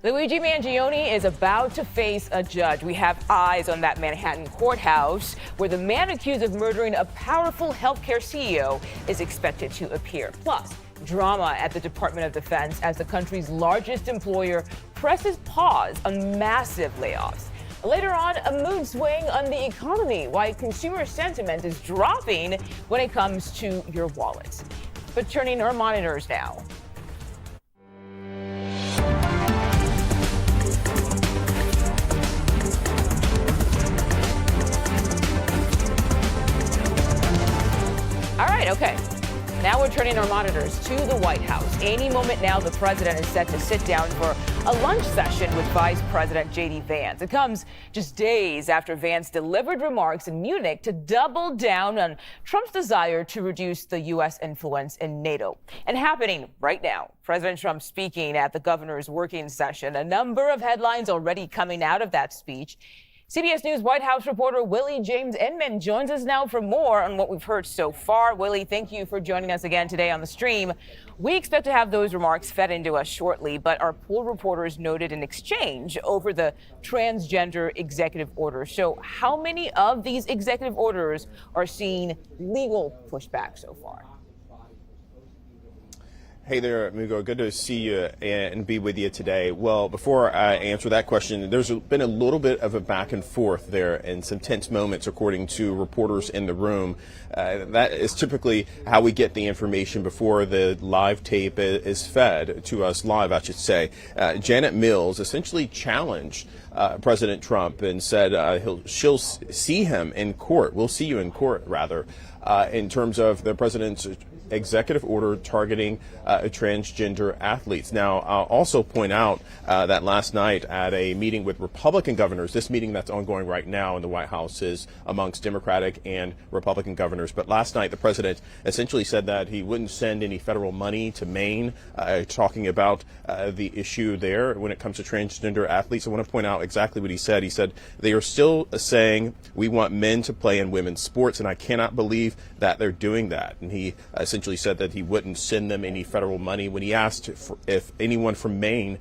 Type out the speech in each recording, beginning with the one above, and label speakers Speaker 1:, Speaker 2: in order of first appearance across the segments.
Speaker 1: Luigi Mangione is about to face a judge. We have eyes on that Manhattan courthouse where the man accused of murdering a powerful healthcare CEO is expected to appear. Plus, drama at the Department of Defense as the country's largest employer presses pause on massive layoffs. Later on, a mood swing on the economy, why consumer sentiment is dropping when it comes to your wallet. But turning our monitors now. All right, okay. Now we're turning our monitors to the White House. Any moment now, the president is set to sit down for a lunch session with Vice President J.D. Vance. It comes just days after Vance delivered remarks in Munich to double down on Trump's desire to reduce the U.S. influence in NATO. And happening right now, President Trump speaking at the governor's working session. A number of headlines already coming out of that speech. CBS News White House reporter Willie James Inman joins us now for more on what we've heard so far. Willie, thank you for joining us again today on the stream. We expect to have those remarks fed into us shortly, but our pool reporters noted an exchange over the transgender executive order. So how many of these executive orders are seeing legal pushback so far?
Speaker 2: Hey there, amigo. Good to see you and be with you today. Well, before I answer that question, there's been a little bit of a back and forth there and some tense moments, according to reporters in the room. That is typically how we get the information before the live tape is fed to us live, I should say. Janet Mills essentially challenged President Trump and said she'll see him in court. We'll see you in court, rather, in terms of the president's executive order targeting transgender athletes. Now, I'll also point out that last night at a meeting with Republican governors, this meeting that's ongoing right now in the White House is amongst Democratic and Republican governors. But last night, the president essentially said that he wouldn't send any federal money to Maine, talking about the issue there when it comes to transgender athletes. I want to point out exactly what he said. He said they are still saying we want men to play in women's sports, and I cannot believe that they're doing that. And he essentially said that he wouldn't send them any federal money when he asked if anyone from Maine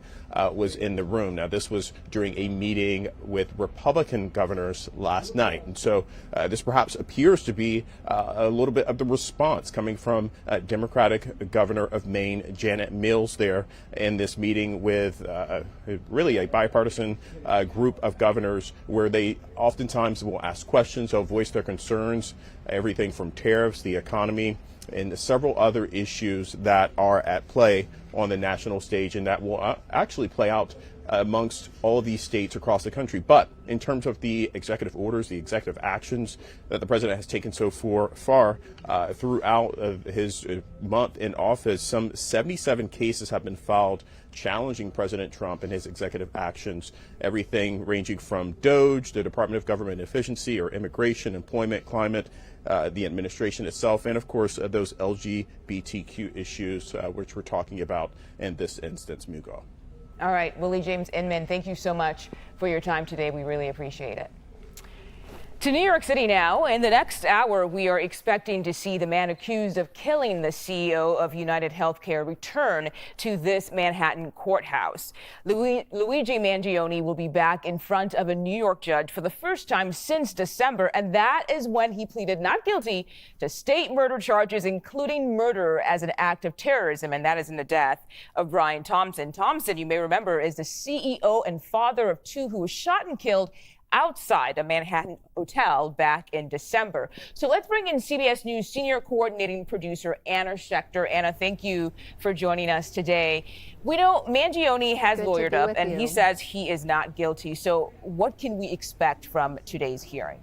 Speaker 2: was in the room. Now, this was during a meeting with Republican governors last night. And so this perhaps appears to be a little bit of the response coming from Democratic governor of Maine, Janet Mills, there in this meeting with really a bipartisan group of governors where they oftentimes will ask questions, they'll voice their concerns, everything from tariffs, the economy, and several other issues that are at play on the national stage and that will actually play out amongst all of these states across the country. But in terms of the executive orders, the executive actions that the president has taken so far throughout his month in office, some 77 cases have been filed challenging President Trump and his executive actions, everything ranging from DOGE, the Department of Government Efficiency, or immigration, employment, climate, the administration itself, and of course those LGBTQ issues which we're talking about in this instance, Mugo.
Speaker 1: All right, Willie James Inman, thank you so much for your time today. We really appreciate it. To New York City now. In the next hour, we are expecting to see the man accused of killing the CEO of United Healthcare return to this Manhattan courthouse. Luigi Mangione will be back in front of a New York judge for the first time since December, and that is when he pleaded not guilty to state murder charges, including murder as an act of terrorism, and that is in the death of Brian Thompson. Thompson, you may remember, is the CEO and father of two who was shot and killed outside a Manhattan hotel back in December. So let's bring in CBS News senior coordinating producer Anna Schechter. Anna, thank you for joining us today. We know Mangione has lawyered up and he says he is not guilty. So what can we expect from today's hearing?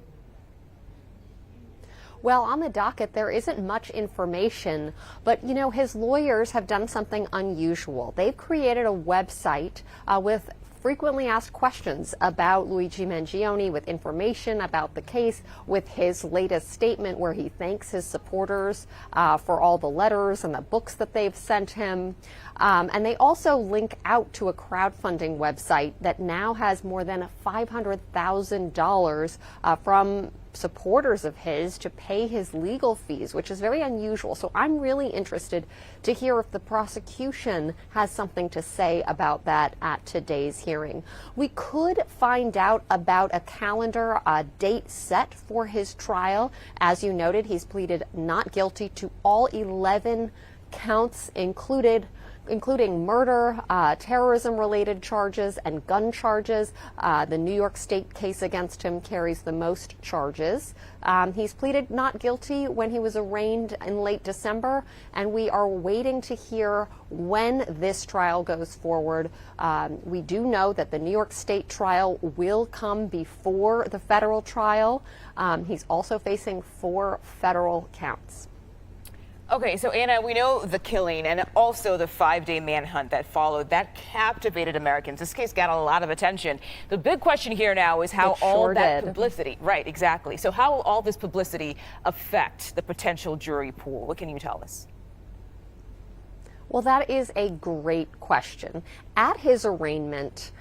Speaker 3: Well, on the docket, there isn't much information, but, you know, his lawyers have done something unusual. They've created a website with frequently asked questions about Luigi Mangione, with information about the case, with his latest statement where he thanks his supporters for all the letters and the books that they've sent him. And they also link out to a crowdfunding website that now has more than $500,000 from supporters of his to pay his legal fees, which is very unusual. So I'm really interested to hear if the prosecution has something to say about that at today's hearing. We could find out about a calendar, a date set for his trial. As you noted, he's pleaded not guilty to all 11 counts, including murder, terrorism-related charges, and gun charges. The New York State case against him carries the most charges. He's pleaded not guilty when he was arraigned in late December, and we are waiting to hear when this trial goes forward. We do know that the New York State trial will come before the federal trial. He's also facing 4 federal counts.
Speaker 1: Okay, so Anna, we know the killing and also the 5-day manhunt that followed. That captivated Americans. This case got a lot of attention. The big question here now is how all that publicity, right, exactly. So how will all this publicity affect the potential jury pool? What can you tell us?
Speaker 3: Well, that is a great question. At his arraignment,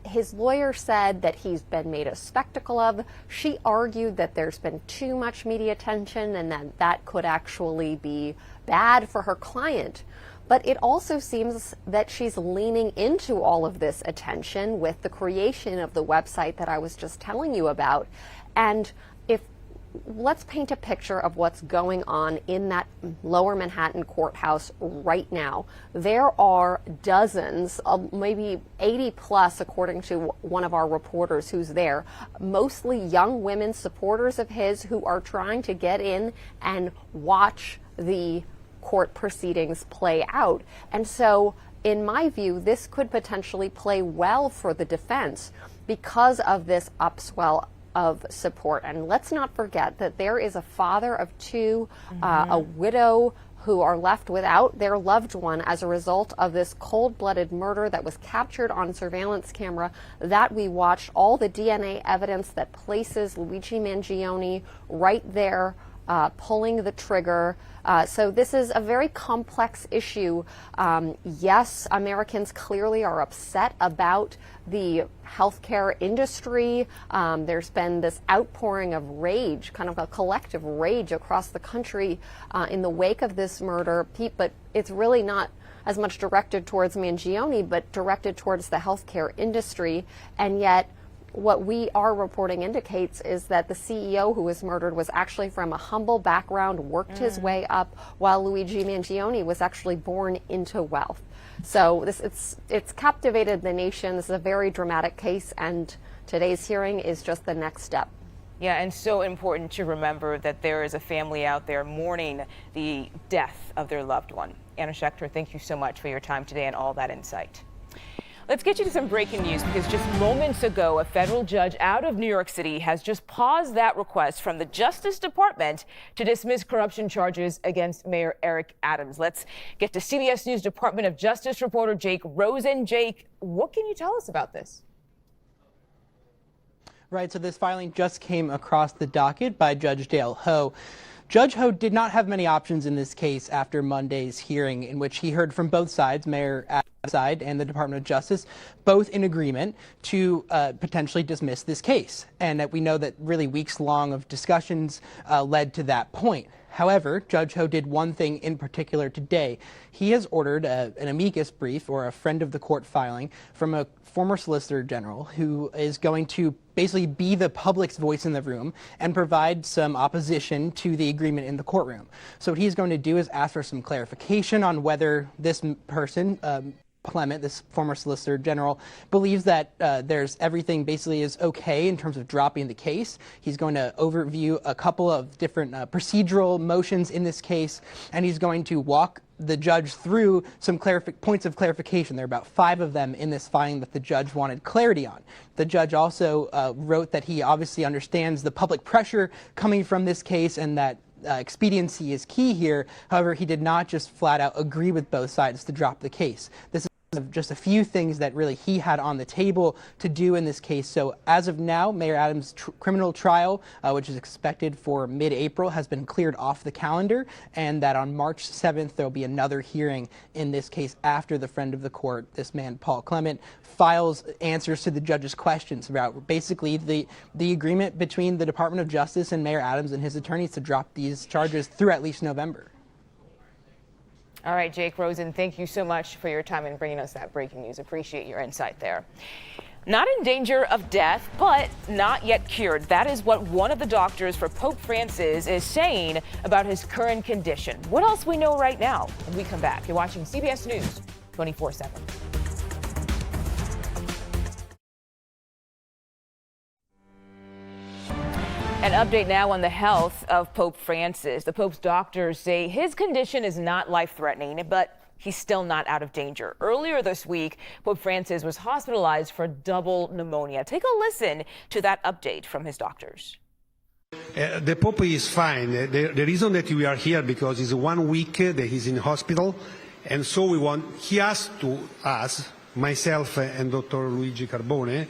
Speaker 3: his lawyer said that he's been made a spectacle of. She argued that there's been too much media attention and that that could actually be bad for her client. But it also seems that she's leaning into all of this attention with the creation of the website that I was just telling you about. And let's paint a picture of what's going on in that Lower Manhattan courthouse right now. There are dozens, maybe 80 plus, according to one of our reporters who's there, mostly young women supporters of his who are trying to get in and watch the court proceedings play out. And so, in my view, this could potentially play well for the defense because of this upswell of support. And let's not forget that there is a father of 2, a widow who are left without their loved one as a result of this cold-blooded murder that was captured on surveillance camera that we watched, all the DNA evidence that places Luigi Mangione right there pulling the trigger. So this is a very complex issue. Yes, Americans clearly are upset about the healthcare industry. There's been this outpouring of rage, kind of a collective rage across the country in the wake of this murder. But it's really not as much directed towards Mangione, but directed towards the healthcare industry. And yet, what we are reporting indicates is that the CEO who was murdered was actually from a humble background, worked his way up, while Luigi Mangione was actually born into wealth. So it's captivated the nation. This is a very dramatic case, and today's hearing is just the next step.
Speaker 1: Yeah, and so important to remember that there is a family out there mourning the death of their loved one. Anna Schechter, thank you so much for your time today and all that insight. Let's get you to some breaking news, because just moments ago, a federal judge out of New York City has just paused that request from the Justice Department to dismiss corruption charges against Mayor Eric Adams. Let's get to CBS News Department of Justice reporter Jake Rosen. Jake, what can you tell us about this?
Speaker 4: Right, so this filing just came across the docket by Judge Dale Ho. Judge Ho did not have many options in this case after Monday's hearing, in which he heard from both sides, Mayor Adams' side and the Department of Justice, both in agreement to potentially dismiss this case. And that we know that really weeks long of discussions led to that point. However, Judge Ho did one thing in particular today. He has ordered an amicus brief, or a friend of the court filing, from a former Solicitor General who is going to basically be the public's voice in the room and provide some opposition to the agreement in the courtroom. So what he's going to do is ask for some clarification on whether this person, Clement, this former Solicitor General, believes that there's everything basically is okay in terms of dropping the case. He's going to overview a couple of different procedural motions in this case, and he's going to walk the judge through some points of clarification. There are about 5 of them in this filing that the judge wanted clarity on. The judge also wrote that he obviously understands the public pressure coming from this case and that expediency is key here. However, he did not just flat out agree with both sides to drop the case. This of just a few things that really he had on the table to do in this case. So as of now, Mayor Adams' criminal trial, which is expected for mid-April, has been cleared off the calendar, and that on March 7th, there'll be another hearing in this case after the friend of the court, this man, Paul Clement, files answers to the judge's questions about basically the agreement between the Department of Justice and Mayor Adams and his attorneys to drop these charges through at least November.
Speaker 1: All right, Jake Rosen, thank you so much for your time and bringing us that breaking news. Appreciate your insight there. Not in danger of death, but not yet cured. That is what one of the doctors for Pope Francis is saying about his current condition. What else we know right now? When we come back, you're watching CBS News 24/7. An update now on the health of Pope Francis. The Pope's doctors say his condition is not life-threatening, but he's still not out of danger. Earlier this week, Pope Francis was hospitalized for double pneumonia. Take a listen to that update from his doctors.
Speaker 5: The Pope is fine. The reason that we are here because it's 1 week that he's in hospital, and so he asked to us, myself and Dr. Luigi Carbone,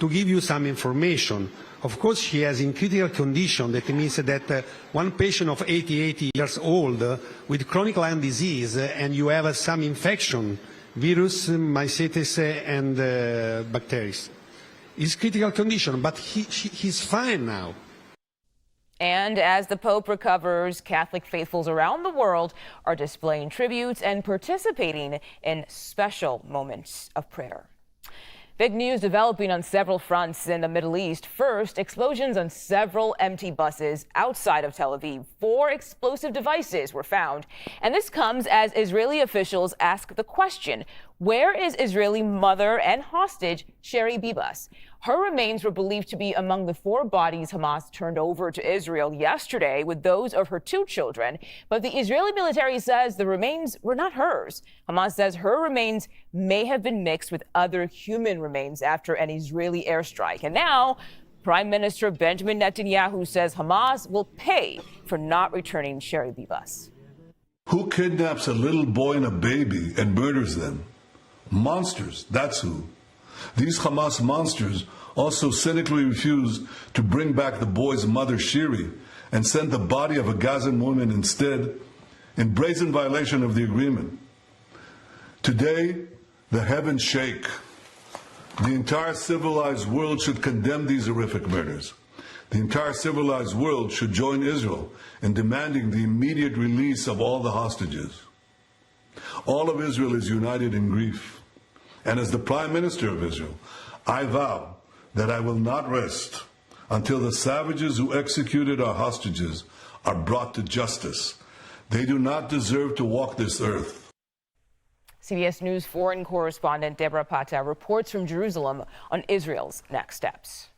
Speaker 5: to give you some information. Of course, he has in critical condition. That means that one patient of 80 years old with chronic lung disease, and you have some infection, virus, mycetes, and bacteria. It's critical condition, but he's fine now.
Speaker 1: And as the Pope recovers, Catholic faithfuls around the world are displaying tributes and participating in special moments of prayer. Big news developing on several fronts in the Middle East. First, explosions on several empty buses outside of Tel Aviv. 4 explosive devices were found. And this comes as Israeli officials ask the question, where is Israeli mother and hostage Sherry Bibas? Her remains were believed to be among the 4 bodies Hamas turned over to Israel yesterday, with those of her 2 children. But the Israeli military says the remains were not hers. Hamas says her remains may have been mixed with other human remains after an Israeli airstrike. And now, Prime Minister Benjamin Netanyahu says Hamas will pay for not returning Sherry Bibas.
Speaker 6: Who kidnaps a little boy and a baby and murders them? Monsters, that's who. These Hamas monsters also cynically refused to bring back the boy's mother, Shiri, and sent the body of a Gazan woman instead, in brazen violation of the agreement. Today, the heavens shake. The entire civilized world should condemn these horrific murders. The entire civilized world should join Israel in demanding the immediate release of all the hostages. All of Israel is united in grief. And as the Prime Minister of Israel, I vow that I will not rest until the savages who executed our hostages are brought to justice. They do not deserve to walk this earth.
Speaker 1: CBS News foreign correspondent Deborah Pata reports from Jerusalem on Israel's next steps.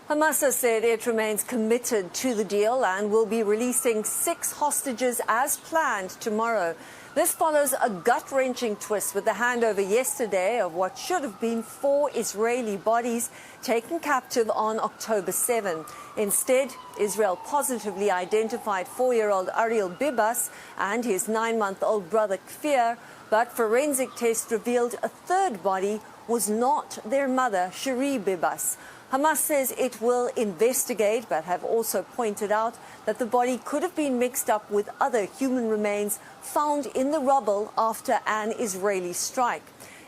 Speaker 7: Hamas has said it remains committed to the deal and will be releasing 6 hostages as planned tomorrow. This follows a gut-wrenching twist with the handover yesterday of what should have been 4 Israeli bodies taken captive on October 7. Instead, Israel positively identified 4-year-old Ariel Bibas and his 9-month-old brother Kfir, but forensic tests revealed a 3rd body was not their mother, Sherry Bibas. Hamas says it will investigate, but have also pointed out that the body could have been mixed up with other human remains found in the rubble after an Israeli strike.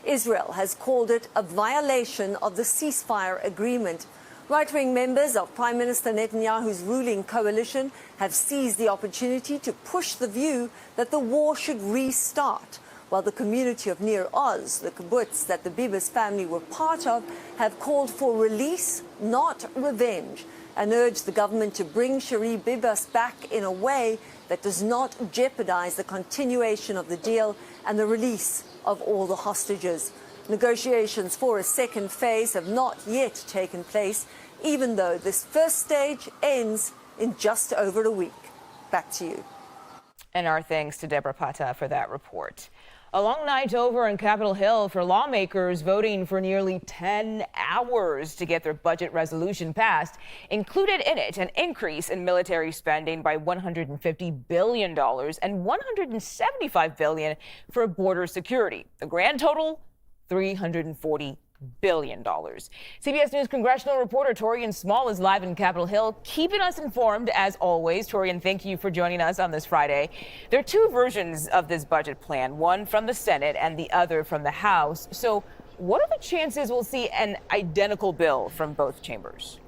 Speaker 7: Israel has called it a violation of the ceasefire agreement. Right-wing members of Prime Minister Netanyahu's ruling coalition have seized the opportunity to push the view that the war should restart, while the community of Nir Oz, the kibbutz that the Bibas family were part of, have called for release, not revenge, and urged the government to bring Sherry Bibas back in a way that does not jeopardize the continuation of the deal and the release of all the hostages. Negotiations for a second phase have not yet taken place, even though this first stage ends in just over a week. Back to you.
Speaker 1: And our thanks to Deborah Pata for that report. A long night over on Capitol Hill for lawmakers voting for nearly 10 hours to get their budget resolution passed. Included in it an increase in military spending by $150 billion and $175 billion for border security. The grand total, $340 billion. CBS News Congressional reporter Torian Small is live in Capitol Hill, keeping us informed as always. Torian, thank you for joining us on this Friday. There are two versions of this budget plan, one from the Senate and the other from the House. So what are the chances we'll see an identical bill from both chambers?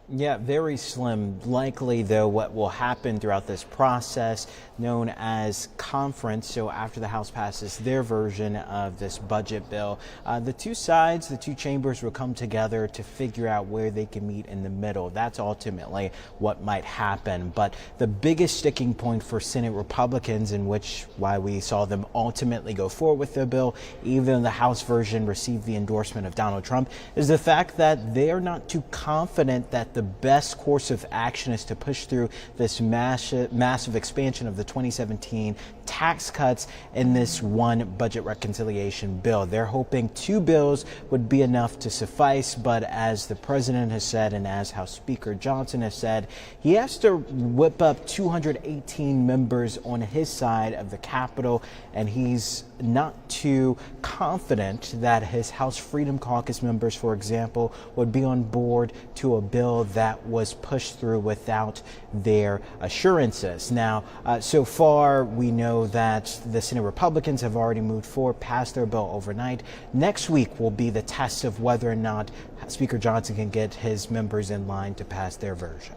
Speaker 8: Yeah, very slim. Likely, though, what will happen throughout this process, known as conference, so after the House passes their version of this budget bill, the two sides, the two chambers will come together to figure out where they can meet in the middle. That's ultimately what might happen. But the biggest sticking point for Senate Republicans, in which why we saw them ultimately go forward with the bill, even though the House version received the endorsement of Donald Trump, is the fact that they are not too confident that the best course of action is to push through this massive expansion of the 2017 tax cuts in this one budget reconciliation bill. They're hoping two bills would be enough to suffice, but as the president has said and as House Speaker Johnson has said, he has to whip up 218 members on his side of the Capitol, and he's not too confident that his House Freedom Caucus members, for example, would be on board to a bill that was pushed through without their assurances. Now, so far, we know that the Senate Republicans have already moved forward, passed their bill overnight. Next week will be the test of whether or not Speaker Johnson can get his members in line to pass their version.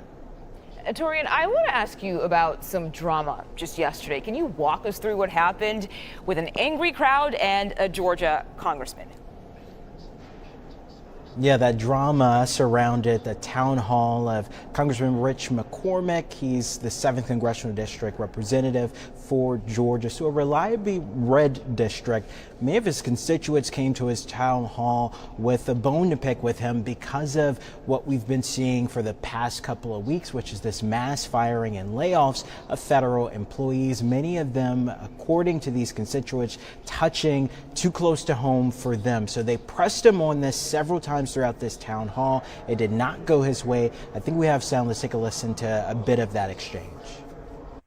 Speaker 1: Torian, I want to ask you about some drama just yesterday. Can you walk us through what happened with an angry crowd and a Georgia congressman?
Speaker 8: Yeah, that drama surrounded the town hall of Congressman Rich McCormick. He's the 7th Congressional District representative for Georgia, so a reliably red district. Many of his constituents came to his town hall with a bone to pick with him because of what we've been seeing for the past couple of weeks, which is this mass firing and layoffs of federal employees, many of them, according to these constituents, touching too close to home for them. So they pressed him on this several times throughout this town hall. It did not go his way. I think we have sound. Let's take a listen to a bit of that exchange.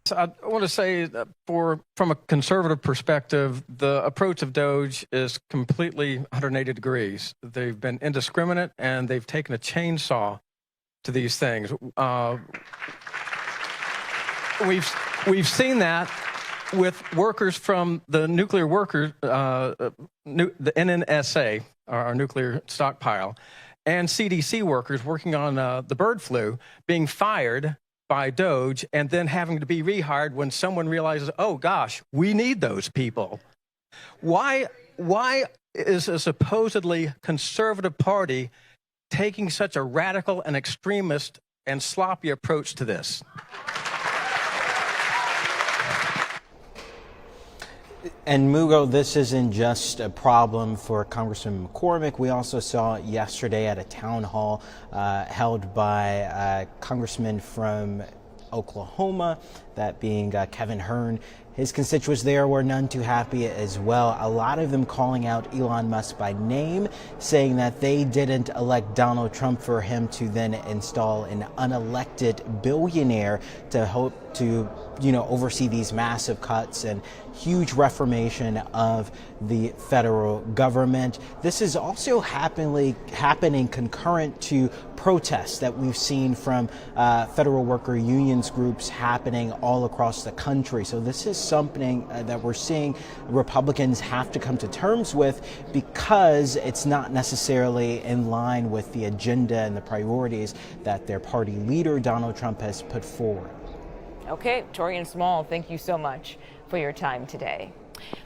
Speaker 9: So I want to say that from a conservative perspective, the approach of DOGE is completely 180 degrees. They've been indiscriminate and they've taken a chainsaw to these things. We've seen that with workers from the nuclear workers, the NNSA, our nuclear stockpile, and CDC workers working on the bird flu being fired by DOGE and then having to be rehired when someone realizes, oh gosh, we need those people. Why is a supposedly conservative party taking such a radical and extremist and sloppy approach to this?
Speaker 8: And Mugo, this isn't just a problem for Congressman McCormick. We also saw yesterday at a town hall held by a congressman from Oklahoma, that being Kevin Hern. His constituents there were none too happy as well. A lot of them calling out Elon Musk by name, saying that they didn't elect Donald Trump for him to then install an unelected billionaire to hope to, oversee these massive cuts and huge reformation of the federal government. This is also happening concurrent to protests that we've seen from federal worker unions groups happening all across the country. So this is something that we're seeing Republicans have to come to terms with because it's not necessarily in line with the agenda and the priorities that their party leader, Donald Trump, has put forward.
Speaker 1: Okay, Torian Small, thank you so much for your time today.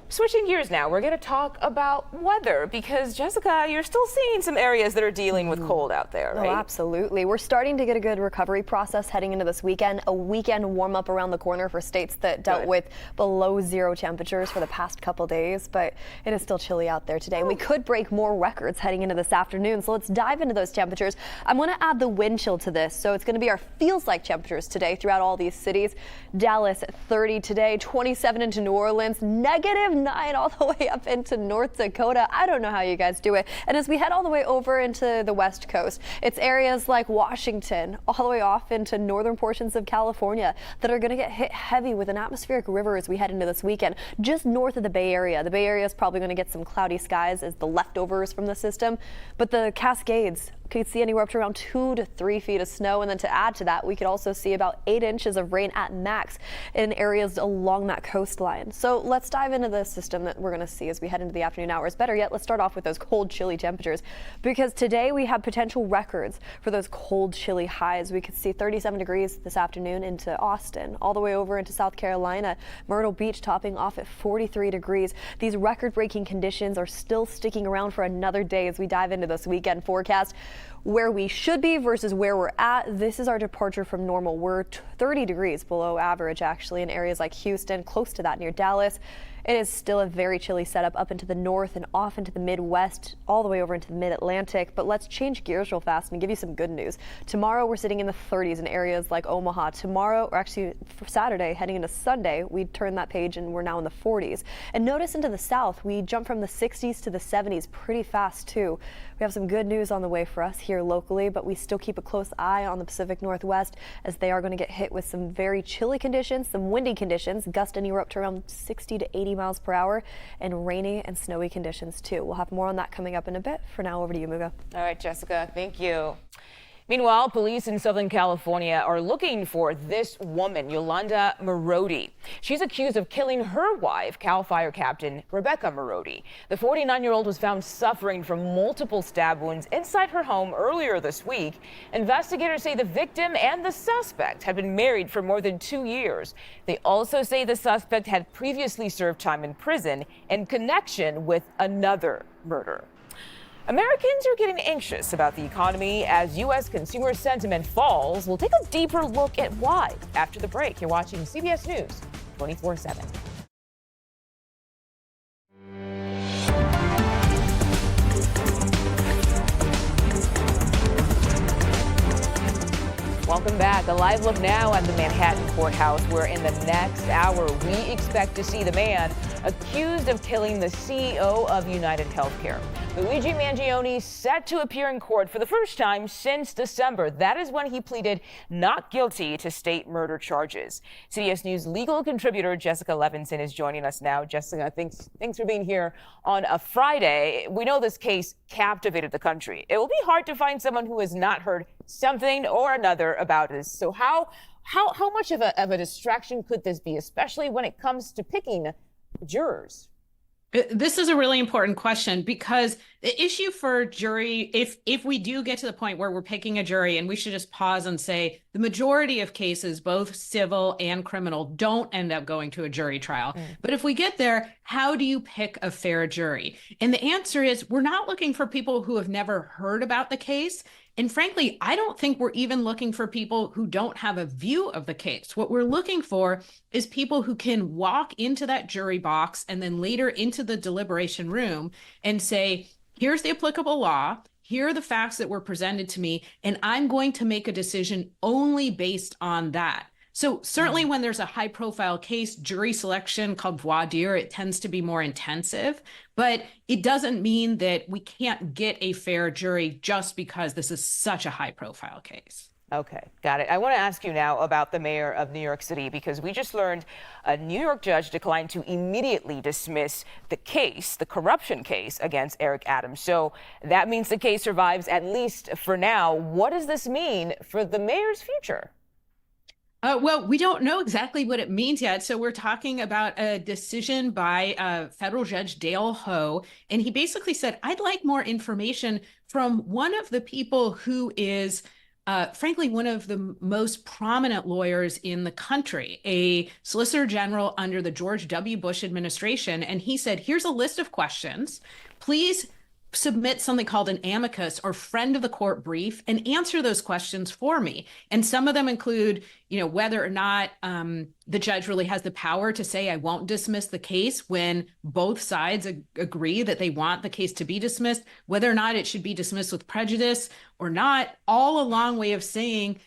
Speaker 1: Switching gears now, we're going to talk about weather because, Jessica, you're still seeing some areas that are dealing with cold out there, right?
Speaker 10: Oh, absolutely. We're starting to get a good recovery process heading into this weekend. A weekend warm up around the corner for states that dealt with below zero temperatures for the past couple days, but it is still chilly out there today. We could break more records heading into this afternoon, so let's dive into those temperatures. I'm going to add the wind chill to this, so it's going to be our feels like temperatures today throughout all these cities. Dallas 30 today, 27 into New Orleans, -9 all the way up into North Dakota. I don't know how you guys do it. And as we head all the way over into the West Coast, it's areas like Washington, all the way off into northern portions of California that are going to get hit heavy with an atmospheric river as we head into this weekend. Just north of the Bay Area. The Bay Area is probably going to get some cloudy skies as the leftovers from the system, but the Cascades could see anywhere up to around 2 to 3 feet of snow. And then to add to that, we could also see about 8 inches of rain at max in areas along that coastline. So let's dive into the system that we're going to see as we head into the afternoon hours. Better yet, let's start off with those cold, chilly temperatures, because today we have potential records for those cold, chilly highs. We could see 37 degrees this afternoon into Austin, all the way over into South Carolina, Myrtle Beach topping off at 43 degrees. These record-breaking conditions are still sticking around for another day as we dive into this weekend forecast. Where we should be versus where we're at, this is our departure from normal. We're 30 degrees below average, actually, in areas like Houston, close to that near Dallas. It is still a very chilly setup up into the north and off into the Midwest, all the way over into the mid-Atlantic. But let's change gears real fast and give you some good news. Tomorrow, we're sitting in the 30s in areas like Omaha. Tomorrow, or actually for Saturday, heading into Sunday, we turn that page and we're now in the 40s. And notice into the south, we jump from the 60s to the 70s pretty fast, too. We have some good news on the way for us here locally, but we still keep a close eye on the Pacific Northwest as they are going to get hit with some very chilly conditions, some windy conditions, gust anywhere up to around 60 to 80 miles per hour, and rainy and snowy conditions too. We'll have more on that coming up in a bit. For now, over to you, Muga.
Speaker 1: All right, Jessica, thank you. Meanwhile, police in Southern California are looking for this woman, Yolanda Marodi. She's accused of killing her wife, Cal Fire Captain Rebecca Marodi. The 49-year-old was found suffering from multiple stab wounds inside her home earlier this week. Investigators say the victim and the suspect had been married for more than 2 years. They also say the suspect had previously served time in prison in connection with another murder. Americans are getting anxious about the economy as U.S. consumer sentiment falls. We'll take a deeper look at why after the break. You're watching CBS News 24/7. Welcome back. A live look now at the Manhattan courthouse, where in the next hour we expect to see the man accused of killing the CEO of United Healthcare. Luigi Mangione set to appear in court for the first time since December. That is when he pleaded not guilty to state murder charges. CBS News legal contributor Jessica Levinson is joining us now. Jessica, thanks for being here on a Friday. We know this case captivated the country. It will be hard to find someone who has not heard something or another about this. So how much of a distraction could this be, especially when it comes to picking jurors?
Speaker 11: This is a really important question because the issue for jury, if we do get to the point where we're picking a jury, and we should just pause and say the majority of cases, both civil and criminal, don't end up going to a jury trial. But if we get there, how do you pick a fair jury? And the answer is we're not looking for people who have never heard about the case. And frankly, I don't think we're even looking for people who don't have a view of the case. What we're looking for is people who can walk into that jury box and then later into the deliberation room and say, here's the applicable law, here are the facts that were presented to me, and I'm going to make a decision only based on that. So certainly when there's a high profile case, jury selection called voir dire, it tends to be more intensive, but it doesn't mean that we can't get a fair jury just because this is such a high profile case.
Speaker 1: Okay, got it. I want to ask you now about the mayor of New York City, because we just learned a New York judge declined to immediately dismiss the case, the corruption case against Eric Adams. So that means the case survives, at least for now. What does this mean for the mayor's future?
Speaker 11: Well, we don't know exactly what it means yet. So we're talking about a decision by federal judge Dale Ho. And he basically said, I'd like more information from one of the people who is frankly, one of the most prominent lawyers in the country, a Solicitor General under the George W. Bush administration. And he said, here's a list of questions. Please submit something called an amicus or friend of the court brief and answer those questions for me. And some of them include, whether or not the judge really has the power to say, I won't dismiss the case when both sides agree that they want the case to be dismissed, whether or not it should be dismissed with prejudice or not, all a long way of saying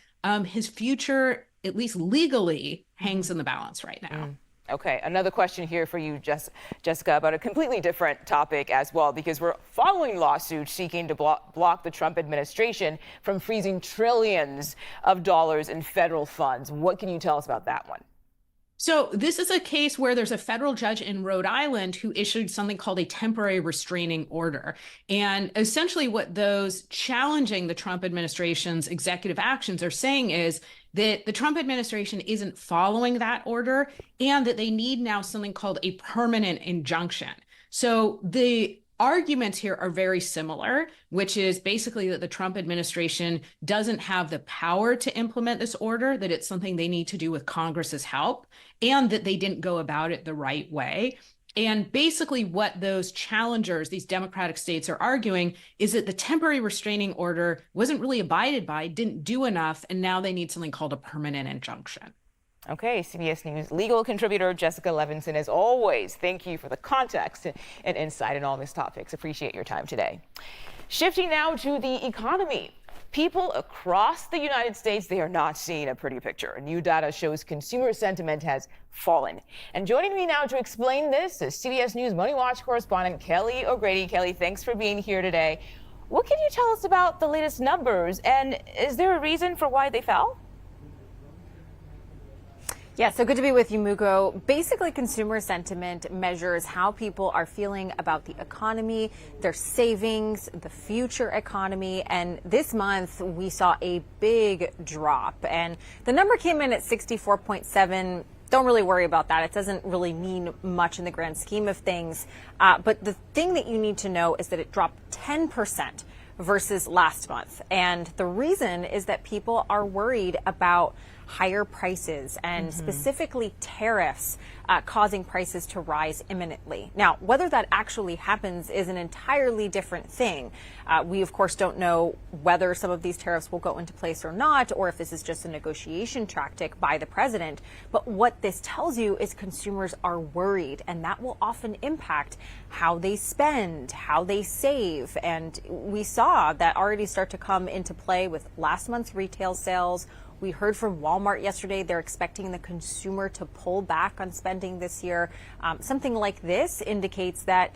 Speaker 11: his future, at least legally, hangs in the balance right now.
Speaker 1: Okay, another question here for you, Jessica, about a completely different topic as well, because we're following lawsuits seeking to block the Trump administration from freezing trillions of dollars in federal funds. What can you tell us about that one?
Speaker 11: So this is a case where there's a federal judge in Rhode Island who issued something called a temporary restraining order. And essentially what those challenging the Trump administration's executive actions are saying is that the Trump administration isn't following that order and that they need now something called a permanent injunction. So the arguments here are very similar, which is basically that the Trump administration doesn't have the power to implement this order, that it's something they need to do with Congress's help, and that they didn't go about it the right way. And basically what those challengers, these Democratic states, are arguing is that the temporary restraining order wasn't really abided by, didn't do enough, and now they need something called a permanent injunction.
Speaker 1: Okay, CBS News legal contributor Jessica Levinson, as always, thank you for the context and insight in all these topics. Appreciate your time today. Shifting now to the economy. People across the United States, they are not seeing a pretty picture. New data shows consumer sentiment has fallen. And joining me now to explain this is CBS News Money Watch correspondent Kelly O'Grady. Kelly, thanks for being here today. What can you tell us about the latest numbers? And is there a reason for why they fell?
Speaker 12: Yeah, so good to be with you, Mugo. Basically, consumer sentiment measures how people are feeling about the economy, their savings, the future economy. And this month, we saw a big drop. And the number came in at 64.7. Don't really worry about that. It doesn't really mean much in the grand scheme of things. But the thing that you need to know is that it dropped 10% versus last month. And the reason is that people are worried about higher prices and specifically tariffs causing prices to rise imminently. Now, whether that actually happens is an entirely different thing. We, of course, don't know whether some of these tariffs will go into place or not, or if this is just a negotiation tactic by the president. But what this tells you is consumers are worried, and that will often impact how they spend, how they save. And we saw that already start to come into play with last month's retail sales. We heard from Walmart yesterday they're expecting the consumer to pull back on spending this year. Something like this indicates that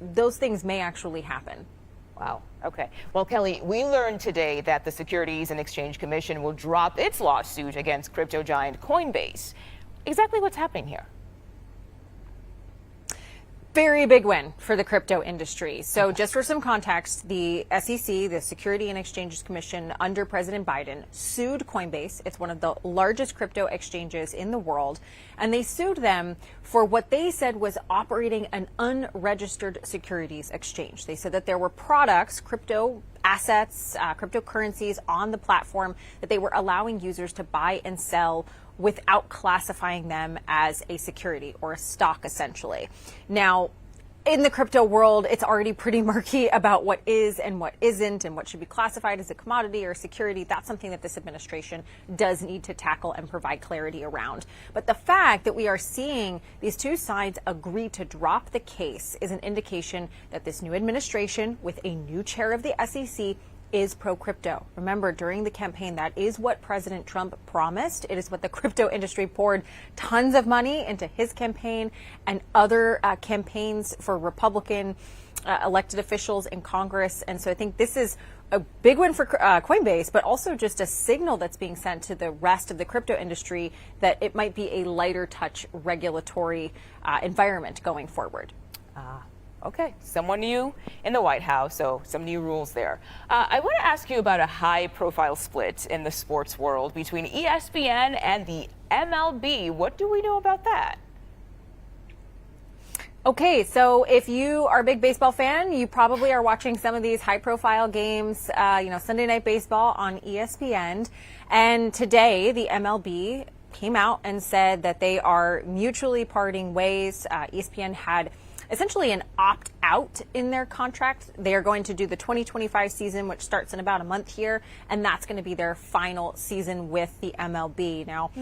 Speaker 12: those things may actually happen.
Speaker 1: Wow. Okay. Well, Kelly, we learned today that the Securities and Exchange Commission will drop its lawsuit against crypto giant Coinbase. Exactly what's happening here?
Speaker 12: Very big win for the crypto industry. So just for some context, the SEC, the Security and Exchanges Commission under President Biden, sued Coinbase. It's one of the largest crypto exchanges in the world. And they sued them for what they said was operating an unregistered securities exchange. They said that there were products, crypto assets, cryptocurrencies on the platform that they were allowing users to buy and sell without classifying them as a security or a stock, essentially. Now, in the crypto world, it's already pretty murky about what is and what isn't and what should be classified as a commodity or a security. That's something that this administration does need to tackle and provide clarity around. But the fact that we are seeing these two sides agree to drop the case is an indication that this new administration, with a new chair of the SEC, is pro-crypto. Remember, during the campaign, that is what President Trump promised. It is what the crypto industry poured tons of money into his campaign and other campaigns for Republican elected officials in Congress. And so I think this is a big win for Coinbase, but also just a signal that's being sent to the rest of the crypto industry that it might be a lighter touch regulatory environment going forward.
Speaker 1: Okay, someone new in the White House, so some new rules there. I want to ask you about a high-profile split in the sports world between ESPN and the MLB. What do we know about that?
Speaker 12: Okay, so if you are a big baseball fan, you probably are watching some of these high-profile games, Sunday Night Baseball on ESPN. And today, the MLB came out and said that they are mutually parting ways. ESPN had essentially an opt-out in their contract. They are going to do the 2025 season, which starts in about a month here, and that's going to be their final season with the MLB. Now,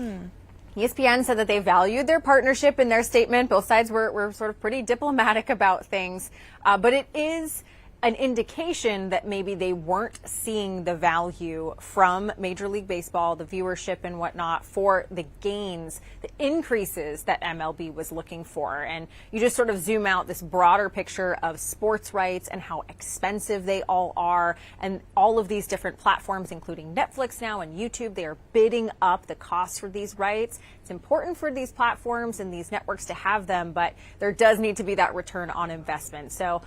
Speaker 12: ESPN said that they valued their partnership in their statement. Both sides were sort of pretty diplomatic about things, but it is an indication that maybe they weren't seeing the value from Major League Baseball, the viewership and whatnot, for the gains, the increases that MLB was looking for. And you just sort of zoom out this broader picture of sports rights and how expensive they all are. And all of these different platforms, including Netflix now and YouTube, they are bidding up the costs for these rights. It's important for these platforms and these networks to have them, but there does need to be that return on investment. So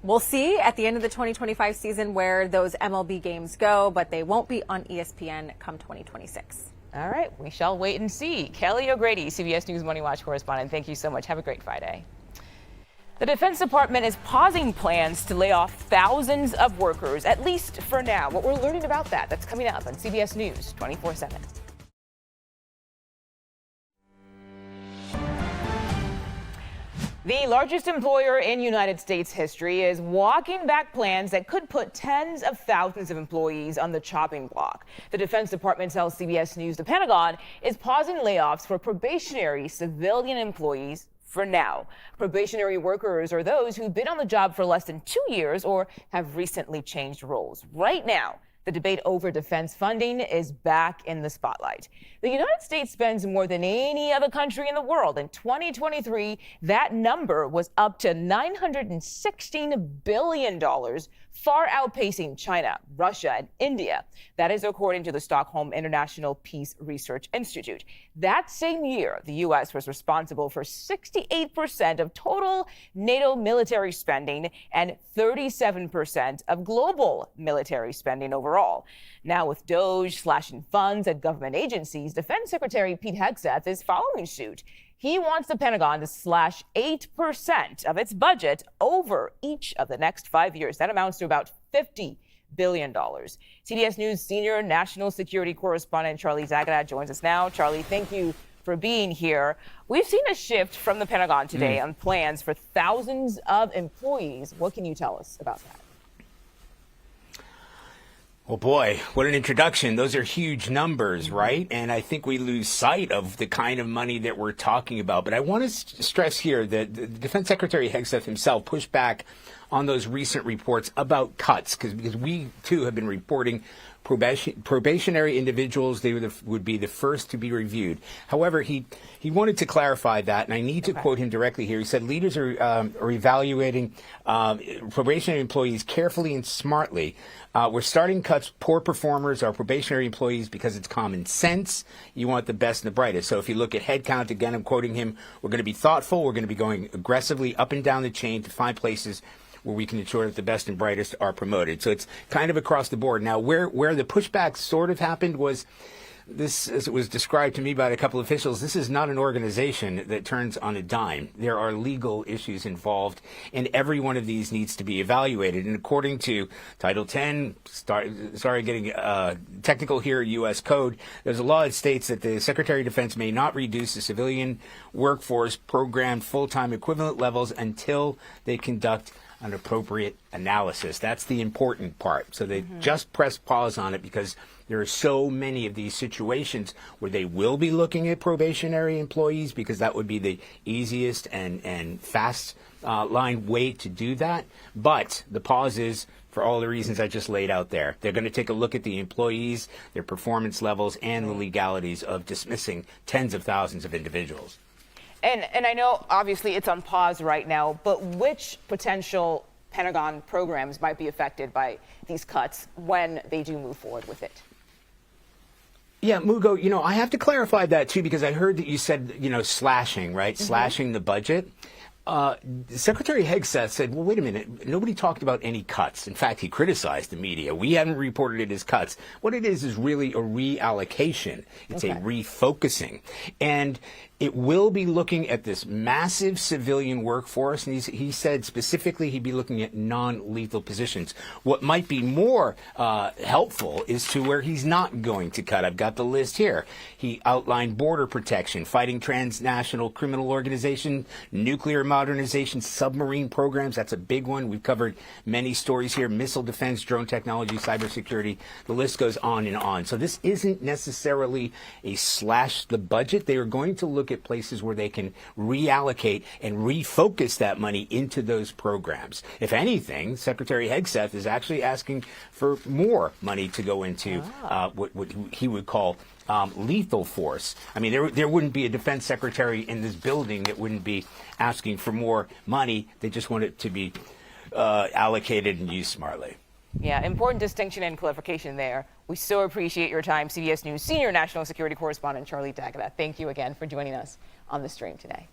Speaker 12: we'll see at the end of the 2025 season where those MLB games go, but they won't be on ESPN come 2026.
Speaker 1: All right, we shall wait and see. Kelly O'Grady, CBS News Money Watch correspondent, thank you so much. Have a great Friday. The Defense Department is pausing plans to lay off thousands of workers, at least for now. What we're learning about that's coming up on CBS News 24/7. The largest employer in United States history is walking back plans that could put tens of thousands of employees on the chopping block. The Defense Department tells CBS News the Pentagon is pausing layoffs for probationary civilian employees for now. Probationary workers are those who've been on the job for less than 2 years or have recently changed roles. Right now, the debate over defense funding is back in the spotlight. The United States spends more than any other country in the world. In 2023, that number was up to $916 billion, far outpacing China, Russia, and India. That is according to the Stockholm International Peace Research Institute. That same year, the U.S. was responsible for 68% of total NATO military spending and 37% of global military spending overall. Now, with DOGE slashing funds at government agencies, Defense Secretary Pete Hegseth is following suit. He wants the Pentagon to slash 8% of its budget over each of the next 5 years. That amounts to about $50 billion. CBS News senior national security correspondent Charlie Zagadad joins us now. Charlie, thank you for being here. We've seen a shift from the Pentagon today on plans for thousands of employees. What can you tell us about that?
Speaker 13: Well, boy, what an introduction. Those are huge numbers, right? And I think we lose sight of the kind of money that we're talking about. But I want to stress here that the Defense Secretary Hegseth himself pushed back on those recent reports about cuts, because we, too, have been reporting probationary individuals, they would be the first to be reviewed. However, he wanted to clarify that, and I need to quote him directly here. He said leaders are evaluating probationary employees carefully and smartly. We're starting cuts poor performers, our probationary employees, because it's common sense. You want the best and the brightest. So if you look at headcount, again, I'm quoting him, we're going to be thoughtful. We're going to be going aggressively up and down the chain to find places where we can ensure that the best and brightest are promoted. So it's kind of across the board. Now, where the pushback sort of happened was this, as it was described to me by a couple of officials, this is not an organization that turns on a dime. There are legal issues involved, and every one of these needs to be evaluated. And according to Title 10, sorry getting technical here, U.S. Code, there's a law that states that the Secretary of Defense may not reduce the civilian workforce programmed full-time equivalent levels until they conduct an appropriate analysis. That's the important part. So they just press pause on it because there are so many of these situations where they will be looking at probationary employees, because that would be the easiest and fast line way to do that. But the pause is for all the reasons I just laid out there. They're going to take a look at the employees, their performance levels, and the legalities of dismissing tens of thousands of individuals.
Speaker 1: And I know, obviously, it's on pause right now, but which potential Pentagon programs might be affected by these cuts when they do move forward with it?
Speaker 13: Yeah, Mugo, I have to clarify that, too, because I heard that you said, slashing, right? Slashing the budget. Secretary Hegseth said, well, wait a minute, nobody talked about any cuts. In fact, he criticized the media. We haven't reported it as cuts. What it is really a reallocation. It's a refocusing. And it will be looking at this massive civilian workforce, and he said specifically he'd be looking at non-lethal positions. What might be more helpful is to where he's not going to cut. I've got the list here. He outlined border protection, fighting transnational criminal organization, nuclear modernization, submarine programs. That's a big one. We've covered many stories here. Missile defense, drone technology, cybersecurity. The list goes on and on. So this isn't necessarily a slash the budget. They are going to look at places where they can reallocate and refocus that money into those programs. If anything, Secretary Hegseth is actually asking for more money to go into what he would call lethal force. I mean, there wouldn't be a defense secretary in this building that wouldn't be asking for more money. They just want it to be allocated and used smartly.
Speaker 1: Yeah, important distinction and clarification there. We so appreciate your time, CBS News senior national security correspondent Charlie D'Agata. Thank you again for joining us on the stream today.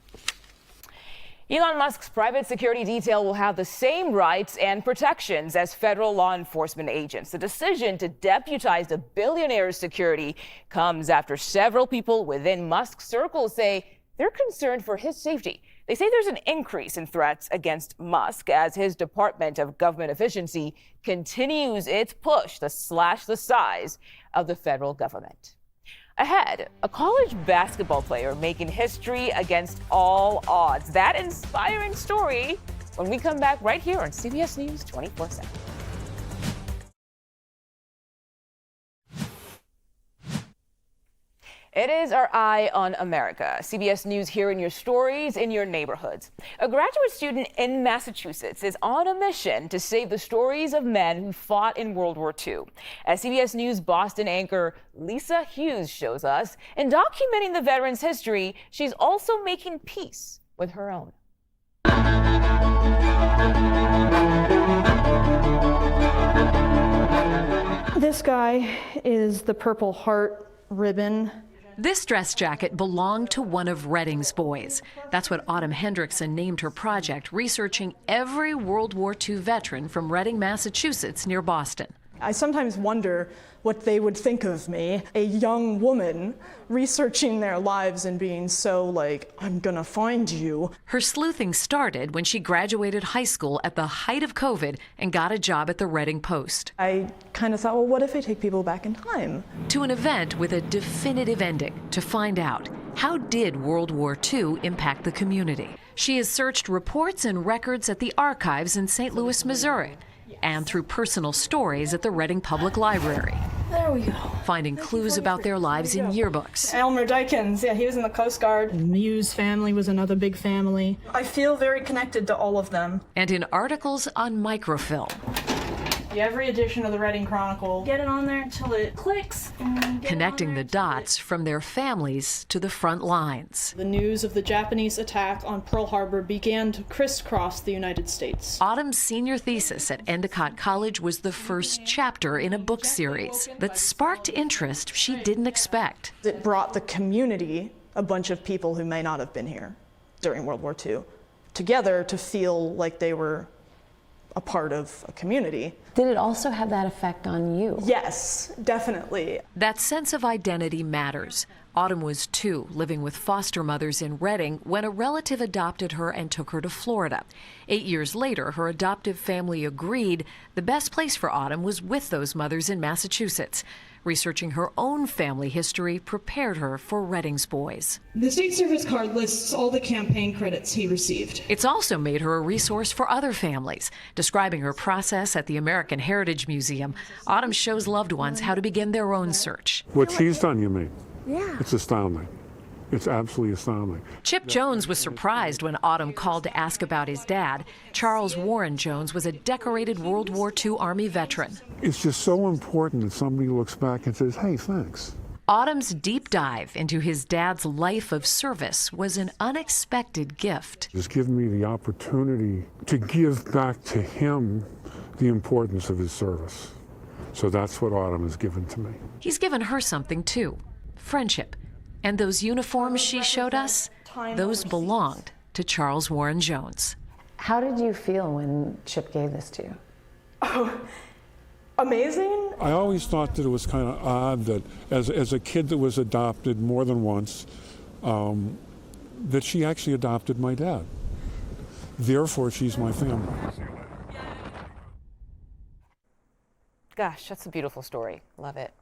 Speaker 1: Elon Musk's private security detail will have the same rights and protections as federal law enforcement agents. The decision to deputize the billionaire's security comes after several people within Musk's circles say they're concerned for his safety. They say there's an increase in threats against Musk as his Department of Government Efficiency continues its push to slash the size of the federal government. Ahead, a college basketball player making history against all odds. That inspiring story when we come back right here on CBS News 24/7. It is our Eye on America. CBS News hearing your stories in your neighborhoods. A graduate student in Massachusetts is on a mission to save the stories of men who fought in World War II. As CBS News Boston anchor Lisa Hughes shows us, in documenting the veterans' history, she's also making peace with her own.
Speaker 14: This guy is the Purple Heart ribbon.
Speaker 15: This dress jacket belonged to one of Redding's boys. That's what Autumn Hendrickson named her project, researching every World War II veteran from Redding, Massachusetts, near Boston.
Speaker 14: I sometimes wonder what they would think of me, a young woman researching their lives and being so like, I'm gonna find you.
Speaker 15: Her sleuthing started when she graduated high school at the height of COVID and got a job at the Reading Post.
Speaker 14: I kind of thought, well, what if I take people back in time?
Speaker 15: To an event with a definitive ending to find out, how did World War II impact the community? She has searched reports and records at the archives in St. Louis, Missouri, and through personal stories at the Reading Public Library.
Speaker 14: There we go.
Speaker 15: Finding clues about their lives in yearbooks.
Speaker 14: Elmer Dykins, yeah, he was in the Coast Guard. Muse family was another big family. I feel very connected to all of them.
Speaker 15: And in articles on microfilm.
Speaker 14: Every edition of the Reading Chronicle. Get it on there until it clicks.
Speaker 15: Connecting the dots from their families to the front lines.
Speaker 14: The news of the Japanese attack on Pearl Harbor began to crisscross the United States.
Speaker 15: Autumn's senior thesis at Endicott College was the first chapter in a book series that sparked interest she didn't expect.
Speaker 14: It brought the community, a bunch of people who may not have been here during World War II, together to feel like they were a part of a community.
Speaker 16: Did it also have that effect on you?
Speaker 14: Yes, definitely.
Speaker 15: That sense of identity matters. Autumn was 2, living with foster mothers in Reading when a relative adopted her and took her to Florida. 8 years later, her adoptive family agreed the best place for Autumn was with those mothers in Massachusetts. Researching her own family history prepared her for Redding's boys.
Speaker 14: The state service card lists all the campaign credits he received.
Speaker 15: It's also made her a resource for other families. Describing her process at the American Heritage Museum, Autumn shows loved ones how to begin their own search.
Speaker 17: What she's done, you mean?
Speaker 16: Yeah.
Speaker 17: It's astounding. It's absolutely astounding.
Speaker 15: Chip Jones was surprised when Autumn called to ask about his dad. Charles Warren Jones was a decorated World War II Army veteran.
Speaker 17: It's just so important that somebody looks back and says, hey, thanks.
Speaker 15: Autumn's deep dive into his dad's life of service was an unexpected gift.
Speaker 17: It's given me the opportunity to give back to him the importance of his service. So that's what Autumn has given to me.
Speaker 15: He's given her something too, friendship. And those uniforms she showed us, those belonged to Charles Warren Jones.
Speaker 16: How did you feel when Chip gave this to you?
Speaker 14: Oh, amazing.
Speaker 17: I always thought that it was kind of odd that as a kid that was adopted more than once, that she actually adopted my dad. Therefore, she's my family.
Speaker 1: Gosh, that's a beautiful story. Love it.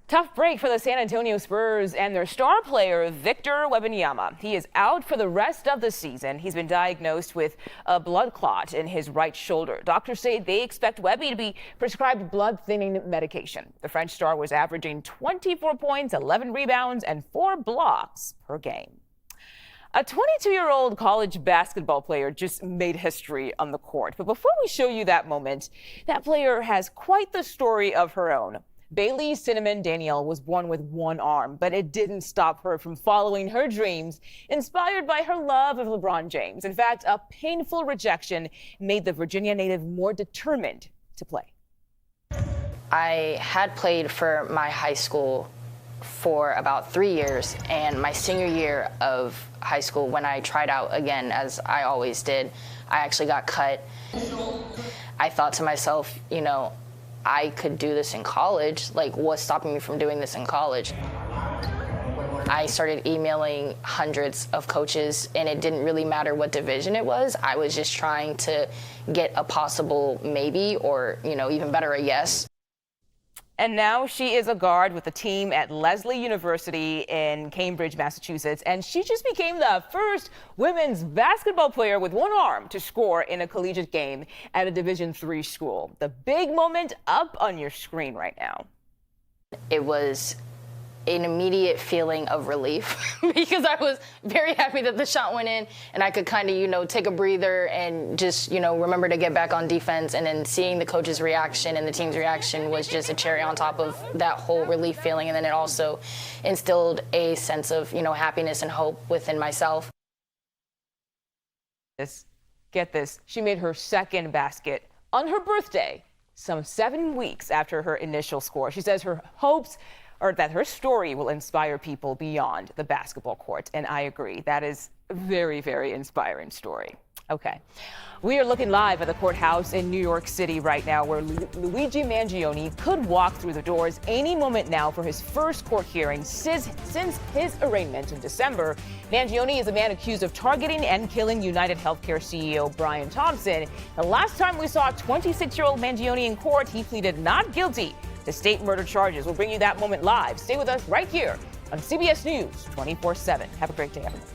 Speaker 1: Tough break for the San Antonio Spurs and their star player, Victor Wembanyama. He is out for the rest of the season. He's been diagnosed with a blood clot in his right shoulder. Doctors say they expect Webby to be prescribed blood-thinning medication. The French star was averaging 24 points, 11 rebounds, and 4 blocks per game. A 22-year-old college basketball player just made history on the court. But before we show you that moment, that player has quite the story of her own. Bailey Cinnamon Danielle was born with one arm, but it didn't stop her from following her dreams, inspired by her love of LeBron James. In fact, a painful rejection made the Virginia native more determined to play.
Speaker 18: I had played for my high school for about 3 years, and my senior year of high school, when I tried out again, as I always did, I actually got cut. I thought to myself, you know, I could do this in college. Like, what's stopping me from doing this in college? I started emailing hundreds of coaches, and it didn't really matter what division it was. I was just trying to get a possible maybe, or, you know, even better, a yes.
Speaker 1: And now she is a guard with the team at Lesley University in Cambridge, Massachusetts. And she just became the first women's basketball player with one arm to score in a collegiate game at a Division III school. The big moment up on your screen right now.
Speaker 18: It was an immediate feeling of relief because I was very happy that the shot went in and I could kind of, you know, take a breather and just, you know, remember to get back on defense. And then seeing the coach's reaction and the team's reaction was just a cherry on top of that whole relief feeling. And then it also instilled a sense of, you know, happiness and hope within myself.
Speaker 1: Get this, she made her second basket on her birthday, some 7 weeks after her initial score. She says her hopes or that her story will inspire people beyond the basketball court. And I agree. That is a very, very inspiring story. Okay. We are looking live at the courthouse in New York City right now, where Luigi Mangione could walk through the doors any moment now for his first court hearing since his arraignment in December. Mangione is a man accused of targeting and killing United Healthcare CEO Brian Thompson. The last time we saw 26-year-old Mangione in court, he pleaded not guilty to state murder charges. We'll bring you that moment live. Stay with us right here on CBS News 24/7. Have a great day, everyone.